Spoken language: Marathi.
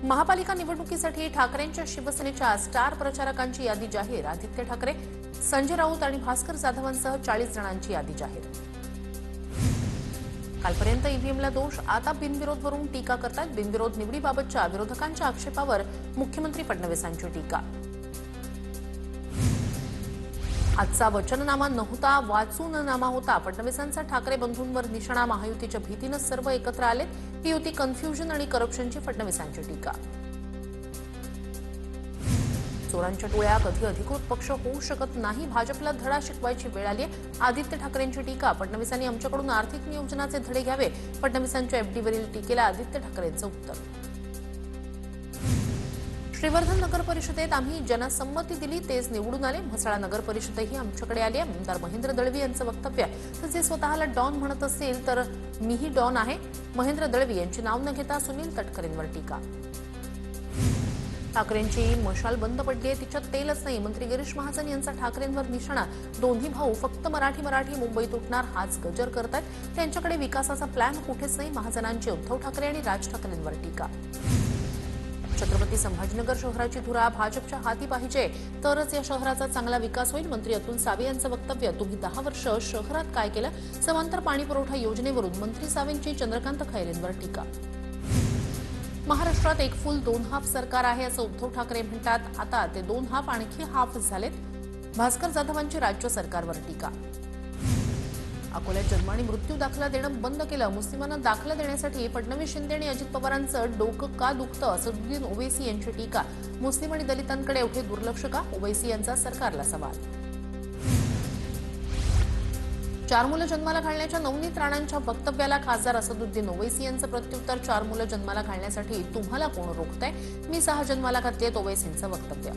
महापालिका निवडणुकीसाठी ठाकरेंच्या शिवसेनेच्या स्टार प्रचारकांची यादी जाहीर। आदित्य ठाकरे, संजय राऊत आणि भास्कर जाधवांसह 40 जणांची यादी जाहीर। कालपर्यंत ईव्हीएमला दोष, आता बिनविरोधवरून टीका करतात। बिनविरोध निवडीबाबतच्या विरोधकांच्या आक्षेपावर मुख्यमंत्री फडणवीसांची टीका। आजचा वचननामा नव्हता, वाचूननामा होता। फडणवीसांचा ठाकरे बंधूंवर निशाणा। महायुतीच्या भीतीनं सर्व एकत्र आलेत। ही युती कन्फ्युजन आणि करप्शनची फडणवीसांची टीका। चोरांच्या टोळ्या कधी अधिकृत पक्ष होऊ शकत नाही। भाजपला धडा शिकवायची वेळ आली आहे। आदित्य ठाकरेंची टीका। फडणवीसांनी आमच्याकडून आर्थिक नियोजनाचे धडे घ्यावे। फडणवीसांच्या एफडीवरील टीकेला आदित्य ठाकरेंचं उत्तर। श्रीवर्धन नगर परिषदेत आम्ही जनसंमती दिली, तेच निवडून आले। म्हसळा नगर परिषदही आमच्याकडे आली आहे। आमदार महेंद्र दळवी यांचं वक्तव्य। तसे स्वतःला डॉन म्हणत असतील तर मीही डॉन आहे। महेंद्र दळवी यांची नाव न घेता सुनील तटकरेंवर टीका। ठाकरेंची मशाल बंद पडली आहे, तिच्यात तेलच नाही। मंत्री गिरीश महाजन यांचा ठाकरेंवर निशाणा। दोन्ही भाऊ फक्त मराठी मुंबईत उठणार हाच गजर करतायत। त्यांच्याकडे विकासाचा प्लॅन कुठेच नाही। महाजनांची उद्धव ठाकरे आणि राज ठाकरेंवर टीका। छत्रपती संभाजीनगर शहराची धुरा भाजपच्या हाती पाहिजे, तरच या शहराचा चांगला विकास होईल। मंत्री अतुल सावे यांचं वक्तव्य। तुम्ही 10 वर्ष शहरात काय केलं? समांतर पाणी पुरवठा योजनेवरून मंत्री सावेंची चंद्रकांत खैरेंवर टीका। महाराष्ट्रात एक फुल दोन हाफ सरकार आहे असं उद्धव ठाकरे म्हणतात। आता ते दोन हाफ आणखी हाफ झालेत। भास्कर जाधवांची राज्य सरकारवर टीका। अकोल्यात जन्म आणि मृत्यू दाखला देणं बंद केलं। मुस्लिमांना दाखला देण्यासाठी फडणवीस, शिंदे आणि अजित पवारांचं डोकं का दुखतं? असदुद्दीन ओवैसी यांची टीका। मुस्लिम आणि दलितांकडे एवढे दुर्लक्ष का? ओवैसी यांचा सरकारला सवाल। 4 मुलं जन्माला घालण्याच्या नवनीत राणांच्या वक्तव्याला खासदार असदुद्दीन ओवैसी यांचं प्रत्युत्तर। 4 मुलं जन्माला घालण्यासाठी तुम्हाला कोण रोखतंय? मी 6 जन्माला घातलीत, ओवैसींचं वक्तव्य।